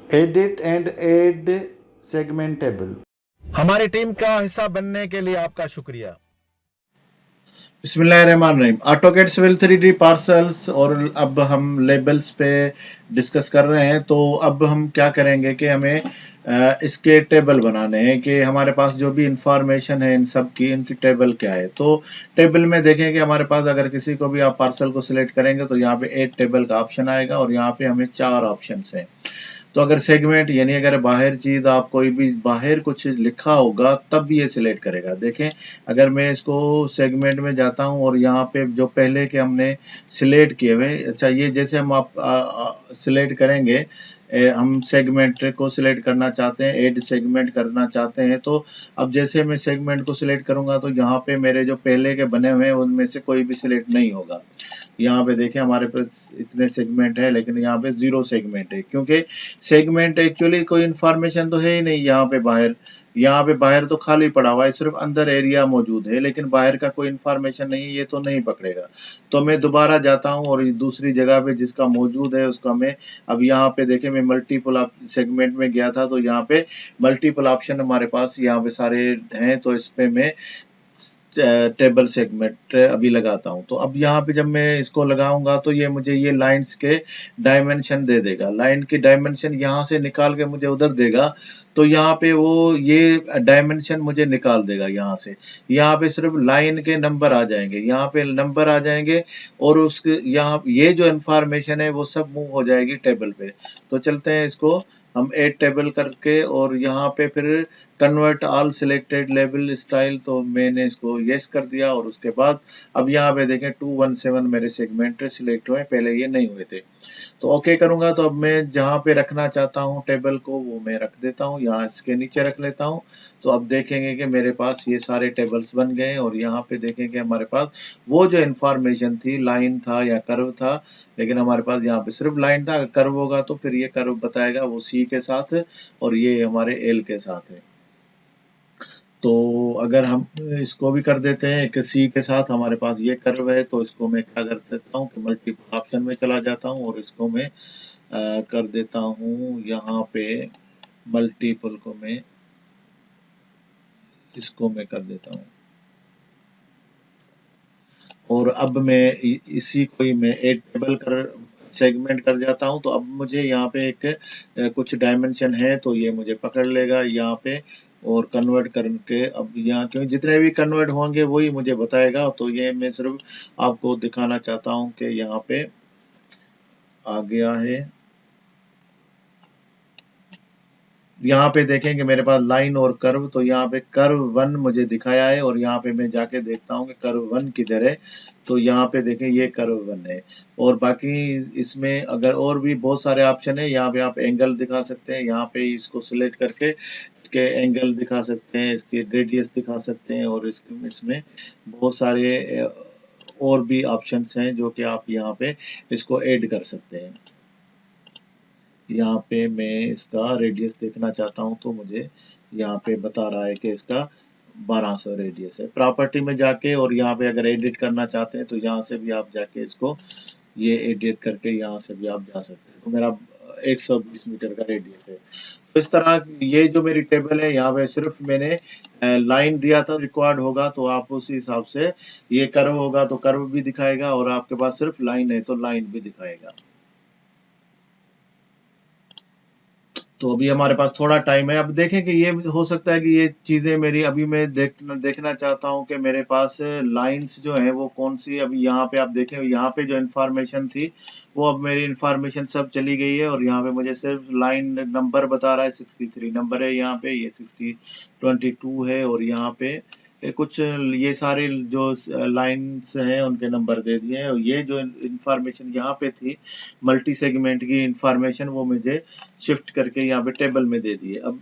Edit and add segment table. हमारी team का हिस्सा बनने के लिए आपका शुक्रिया। बिस्मिल्लाहिर्रहमानिर्रहीम। ऑटोकैड सिविल 3D पार्सल्स, और अब हम लेबल्स पे डिस्कस कर रहे हैं। तो अब हम क्या करेंगे कि हमें इसके टेबल बनाने हैं कि हमारे पास जो भी इंफॉर्मेशन है इन सब की, इनकी टेबल क्या है। तो टेबल में देखें कि हमारे पास अगर किसी को भी आप पार्सल को सिलेक्ट करेंगे तो यहाँ पे एड टेबल का ऑप्शन आएगा और यहाँ पे हमें 4 ऑप्शन हैं। तो अगर सेगमेंट यानी अगर बाहर चीज़ आप कोई भी बाहर कुछ लिखा होगा तब ये सिलेक्ट करेगा। देखें अगर मैं इसको सेगमेंट में जाता हूँ और यहाँ पे जो पहले के हमने सिलेक्ट किए हुए, अच्छा ये जैसे हम आप सिलेक्ट करेंगे, हम सेगमेंट को सिलेक्ट करना चाहते हैं, ऐड सेगमेंट करना चाहते हैं। तो अब जैसे मैं सेगमेंट को सिलेक्ट करूंगा तो यहाँ पे मेरे जो पहले के बने हुए हैं उनमें से कोई भी सिलेक्ट नहीं होगा। यहाँ पे देखें हमारे पास इतने सेगमेंट है लेकिन यहाँ पे 0 सेगमेंट है, क्योंकि सेगमेंट एक्चुअली कोई इन्फॉर्मेशन तो है ही नहीं। यहाँ पे बाहर तो खाली पड़ा हुआ है, सिर्फ अंदर एरिया मौजूद है लेकिन बाहर का कोई इन्फॉर्मेशन नहीं है, ये तो नहीं पकड़ेगा। तो मैं दोबारा जाता हूँ और दूसरी जगह पे जिसका मौजूद है उसका मैं, अब यहाँ पे देखें मैं मल्टीपल सेगमेंट में गया था तो यहाँ पे मल्टीपल ऑप्शन हमारे पास यहाँ पे सारे हैं। तो इस पे मैं टेबल सेगमेंट अभी लगाता हूं। तो अब यहाँ पे जब मैं इसको लगाऊंगा तो ये मुझे ये लाइंस के डायमेंशन दे देगा। लाइन की डायमेंशन यहाँ से निकाल के मुझे उधर देगा, तो यहाँ पे वो ये डायमेंशन मुझे निकाल देगा। यहाँ पे सिर्फ लाइन के नंबर आ जाएंगे, यहाँ पे नंबर आ जाएंगे और उसके यहाँ ये जो इंफॉर्मेशन है वो सब मूव हो जाएगी टेबल पे। तो चलते हैं इसको हम ऐड टेबल करके, और यहाँ पे फिर convert all selected label style, तो मैंने इसको यस कर दिया। और उसके बाद अब यहाँ पे देखें 217 मेरे सेगमेंट सिलेक्ट हुए, पहले ये नहीं हुए थे। तो ओके करूंगा तो अब मैं जहाँ पे रखना चाहता हूँ टेबल को वो मैं रख देता हूँ, यहाँ इसके नीचे रख लेता हूँ। तो अब देखेंगे कि मेरे पास ये सारे टेबल्स बन गए और यहाँ पे देखेंगे हमारे पास वो जो इंफॉर्मेशन थी, लाइन था या कर्व था, लेकिन हमारे पास यहाँ पे सिर्फ लाइन था। अगर कर्व होगा तो फिर ये कर्व बताएगा वो सी के साथ और ये हमारे एल के साथ है। तो अगर हम इसको भी कर देते हैं कि सी के साथ हमारे पास ये कर्व है, तो इसको मैं क्या कर देता हूँ कि मल्टीपल ऑप्शन में चला जाता हूँ और इसको मैं कर देता हूँ यहाँ पे मल्टीपल को मैं इसको मैं कर देता हूँ। और अब मैं इसी को ही मैं एड टेबल कर सेगमेंट कर जाता हूँ। तो अब मुझे यहाँ पे एक कुछ डायमेंशन है तो ये मुझे पकड़ लेगा यहाँ पे और कन्वर्ट करके, अब यहाँ क्योंकि जितने भी कन्वर्ट होंगे वही मुझे बताएगा। तो ये मैं सिर्फ आपको दिखाना चाहता हूँ कि यहाँ पे आ गया है। यहाँ पे देखेंगे मेरे पास लाइन और कर्व, तो यहाँ पे कर्व 1 मुझे दिखाया है और यहाँ पे मैं जाके देखता हूँ कि कर्व 1 किधर है। तो यहाँ पे देखें ये कर्व 1 है। और बाकी इसमें अगर और भी बहुत सारे ऑप्शन है, यहाँ पे आप एंगल दिखा सकते हैं, यहाँ पे इसको सिलेक्ट करके इसके एंगल दिखा सकते हैं, इसके रेडियस दिखा सकते हैं, और इसमें बहुत सारे और भी ऑप्शंस हैं जो कि आप यहाँ पे इसको ऐड कर सकते हैं। यहाँ पे मैं इसका रेडियस देखना चाहता हूँ तो मुझे यहाँ पे बता रहा है कि इसका 1200 रेडियस है। प्रॉपर्टी में जाके और यहाँ पे अगर एडिट करना चाहते हैं तो यहाँ से भी आप जाके इसको ये एडिट करके यहाँ से भी आप जा सकते हैं। तो मेरा 120 मीटर का रेडियस है। तो इस तरह ये जो मेरी टेबल है, यहाँ पे सिर्फ मैंने लाइन दिया था, रिक्वायर्ड होगा तो आप उसी हिसाब से, ये कर्व होगा तो कर्व भी दिखाएगा और आपके पास सिर्फ लाइन है तो लाइन भी दिखाएगा। तो अभी हमारे पास थोड़ा टाइम है। अब देखें कि ये हो सकता है कि ये चीज़ें मेरी अभी मैं देखना चाहता हूँ कि मेरे पास लाइंस जो है वो कौन सी। अभी यहाँ पे आप देखें, यहाँ पे जो इन्फॉर्मेशन थी वो अब मेरी इन्फॉर्मेशन सब चली गई है और यहाँ पे मुझे सिर्फ लाइन नंबर बता रहा है, 63 नंबर है यहाँ पे, ये 22 है। और यहाँ पे कुछ ये सारे जो लाइंस हैं उनके नंबर दे दिए हैं। और ये जो इंफॉर्मेशन यहाँ पे थी मल्टी सेगमेंट की इंफॉर्मेशन, वो मुझे शिफ्ट करके यहाँ पे टेबल में दे दिए। अब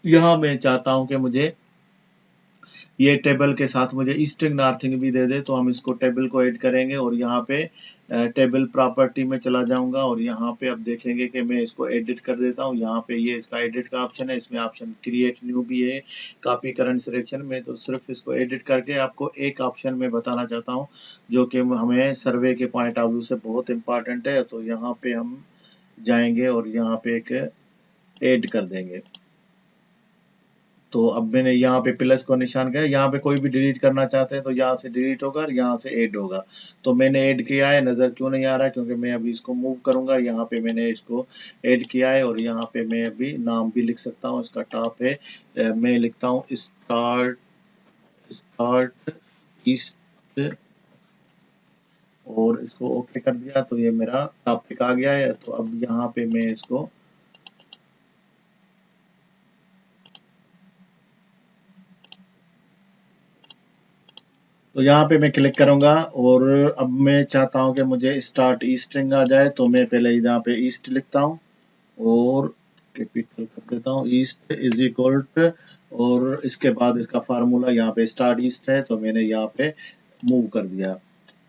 यहाँ मैं चाहता हूँ कि मुझे ये टेबल के साथ मुझे ईस्टिंग नॉर्थिंग भी दे दे, तो हम इसको टेबल को ऐड करेंगे और यहाँ पे टेबल प्रॉपर्टी में चला जाऊंगा और यहाँ पे अब देखेंगे कि मैं इसको एडिट कर देता हूँ। यहाँ पे ये इसका एडिट का ऑप्शन है, इसमें ऑप्शन क्रिएट न्यू भी है, कॉपी करंट सिलेक्शन में। तो सिर्फ इसको एडिट करके आपको एक ऑप्शन में बताना चाहता हूँ जो कि हमें सर्वे के पॉइंट ऑफ व्यू से बहुत इंपॉर्टेंट है। तो यहाँ पे हम जाएंगे और यहाँ पे एक ऐड कर देंगे। तो अब मैंने यहाँ पे प्लस को निशान किया, यहाँ पे कोई भी डिलीट करना चाहते हैं तो यहाँ से डिलीट होगा और यहाँ से ऐड होगा। तो मैंने ऐड किया है, नज़र क्यों नहीं आ रहा है, क्योंकि मैं अभी इसको मूव करूंगा। यहाँ पे मैंने इसको ऐड किया है और यहाँ पे मैं अभी नाम भी लिख सकता हूँ, इसका टॉप है, मैं लिखता हूँ स्टार्ट ईस्ट और इसको ओके कर दिया तो ये मेरा टॉपिक आ गया है। तो अब यहाँ पे मैं इसको तो यहाँ पे मैं क्लिक करूंगा और अब मैं चाहता हूं कि मुझे स्टार्ट ईस्टिंग आ जाए। तो मैं पहले यहाँ पे ईस्ट लिखता हूं और कैपिटल कर देता हूं, ईस्ट इज इक्वल टू, और इसके बाद इसका फार्मूला यहाँ पे स्टार्ट ईस्ट है तो मैंने यहाँ पे मूव कर दिया।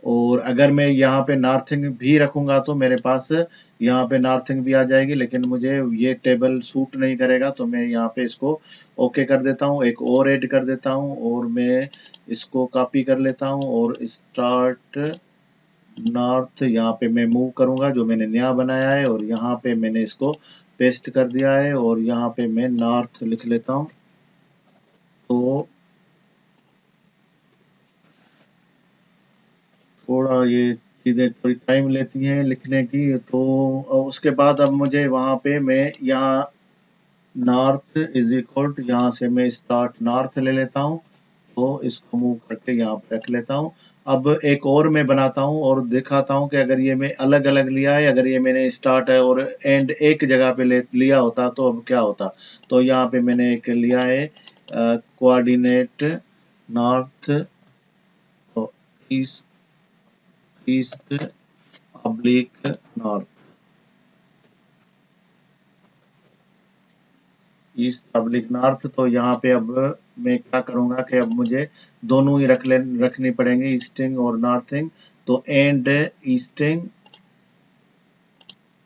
और अगर मैं यहाँ पे नॉर्थिंग भी रखूंगा तो मेरे पास यहाँ पे नॉर्थिंग भी आ जाएगी, लेकिन मुझे ये टेबल सूट नहीं करेगा। तो मैं यहाँ पे इसको ओके कर देता हूँ, एक और ऐड कर देता हूँ और मैं इसको कॉपी कर लेता हूँ और स्टार्ट नॉर्थ यहाँ पे मैं मूव करूंगा जो मैंने नया बनाया है और यहाँ पे मैंने इसको पेस्ट कर दिया है और यहाँ पे मैं नॉर्थ लिख लेता हूँ। तो थोड़ा ये चीज़ें थोड़ी टाइम लेती हैं लिखने की। तो उसके बाद अब मुझे वहाँ पे मैं यहाँ नॉर्थ इज इक्वल टू, यहाँ से मैं स्टार्ट नॉर्थ ले लेता हूँ। तो इसको मूव करके यहाँ पे रख लेता हूँ। अब एक और मैं बनाता हूँ और दिखाता हूँ कि अगर ये मैं अलग अलग लिया है, अगर ये मैंने स्टार्ट है और एंड एक जगह पे लिया होता तो अब क्या होता। तो यहाँ पे मैंने एक लिया है coordinate north east east oblique north, east public north. तो यहाँ पे अब मैं क्या करूंगा कि अब मुझे दोनों ही रखनी पड़ेंगे, ईस्टिंग और नॉर्थिंग। तो एंड ईस्टिंग,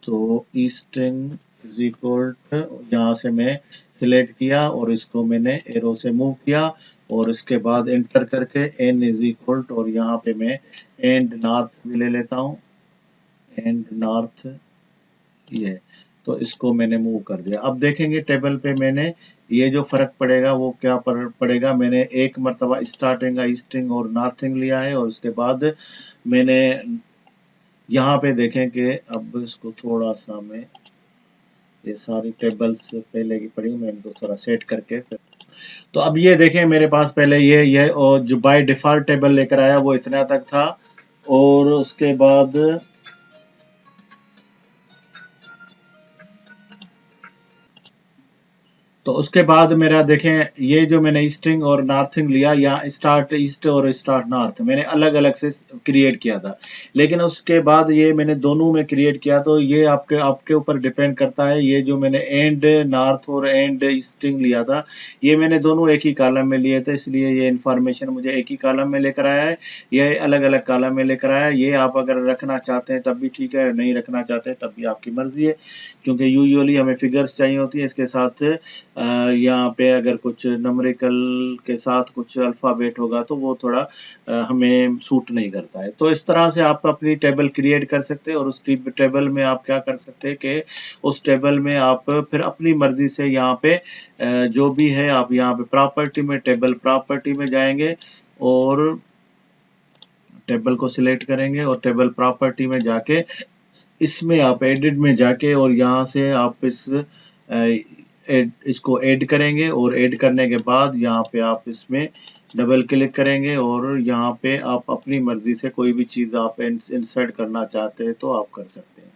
तो ईस्टिंग इज इक्वल टू, यहाँ से मैं सिलेक्ट किया और इसको मैंने एरो से मूव किया और इसके बाद एंटर करके एन इज इक्वल टू, और यहाँ पे मैं एंड नॉर्थ भी ले लेता हूँ, एंड नॉर्थ ये। तो इसको मैंने मूव कर दिया। अब देखेंगे टेबल पे मैंने ये जो फर्क पड़ेगा वो क्या पड़ेगा। मैंने एक मरतबा स्टार्टिंग ईस्टिंग और नॉर्थिंग लिया है और उसके बाद मैंने यहाँ पे देखें कि अब इसको थोड़ा सा मैं, ये सारी टेबल्स पहले की पड़ी, मैं इनको थोड़ा सेट करके तो अब ये देखें मेरे पास पहले ये और जो बाय डिफॉल्ट टेबल लेकर आया वो इतना तक था। और उसके बाद तो उसके बाद मेरा देखें ये जो मैंने ईस्टिंग और नॉर्थिंग लिया, या स्टार्ट ईस्ट और स्टार्ट नॉर्थ मैंने अलग अलग से क्रिएट किया था, लेकिन उसके बाद ये मैंने दोनों में क्रिएट किया। तो ये आपके ऊपर डिपेंड करता है। ये जो मैंने एंड नॉर्थ और एंड ईस्टिंग लिया था ये मैंने दोनों एक ही कॉलम में लिए थे, इसलिए ये इन्फॉर्मेशन मुझे एक ही कॉलम में लेकर आया है, ये अलग अलग कॉलम में लेकर आया है। ये आप अगर रखना चाहते हैं तब भी ठीक है, नहीं रखना चाहते हैं तब भी आपकी मर्जी है, क्योंकि यूजुअली हमें फिगर्स चाहिए होती है। इसके साथ यहाँ पे अगर कुछ नंबरिकल के साथ कुछ अल्फ़ाबेट होगा तो वो थोड़ा हमें सूट नहीं करता है। तो इस तरह से आप अपनी टेबल क्रिएट कर सकते हैं और उस टेबल में आप क्या कर सकते हैं कि उस टेबल में आप फिर अपनी मर्जी से यहाँ पे जो भी है आप यहाँ पे प्रॉपर्टी में, टेबल प्रॉपर्टी में जाएंगे और टेबल को सिलेक्ट करेंगे और टेबल प्रॉपर्टी में जाके इसमें आप एडिट में जाके और यहाँ से आप इसको ऐड करेंगे और ऐड करने के बाद यहाँ पे आप इसमें डबल क्लिक करेंगे और यहाँ पे आप अपनी मर्जी से कोई भी चीज़ आप इंसर्ट करना चाहते हैं तो आप कर सकते हैं।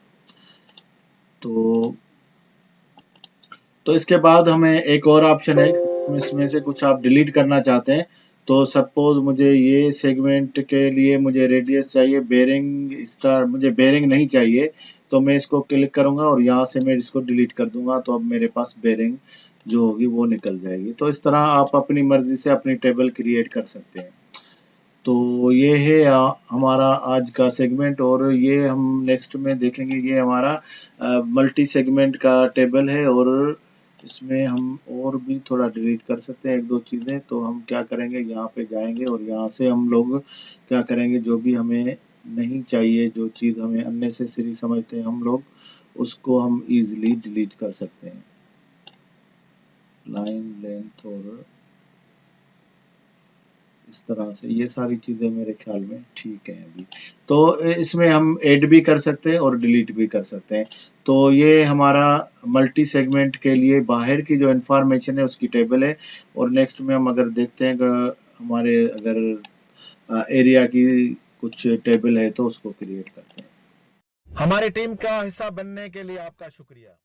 तो इसके बाद हमें एक और ऑप्शन है, इसमें से कुछ आप डिलीट करना चाहते हैं। तो सपोज मुझे ये सेगमेंट के लिए मुझे रेडियस चाहिए, बेरिंग स्टार मुझे बेरिंग नहीं चाहिए, तो मैं इसको क्लिक करूंगा और यहाँ से मैं इसको डिलीट कर दूंगा। तो अब मेरे पास बेरिंग जो होगी वो निकल जाएगी। तो इस तरह आप अपनी मर्जी से अपनी टेबल क्रिएट कर सकते हैं। तो ये है हमारा आज का सेगमेंट और ये हम नेक्स्ट में देखेंगे। ये हमारा मल्टी सेगमेंट का टेबल है और इसमें हम और भी थोड़ा डिलीट कर सकते हैं एक दो चीज़ें। तो हम क्या करेंगे, यहाँ पे जाएंगे और यहाँ से हम लोग क्या करेंगे, जो भी हमें नहीं चाहिए, जो चीज़ हमें अननेसेसरी समझते हैं हम लोग, उसको हम इजीली डिलीट कर सकते हैं। लाइन लेंथ और इस तरह से ये सारी चीजें मेरे ख्याल में ठीक है अभी। तो इसमें हम ऐड भी कर सकते हैं और डिलीट भी कर सकते हैं। तो ये हमारा मल्टी सेगमेंट के लिए बाहर की जो इंफॉर्मेशन है उसकी टेबल है। और नेक्स्ट में हम अगर देखते हैं हमारे अगर एरिया की कुछ टेबल है तो उसको क्रिएट करते हैं। हमारी टीम का हिस्सा बनने के लिए आपका शुक्रिया।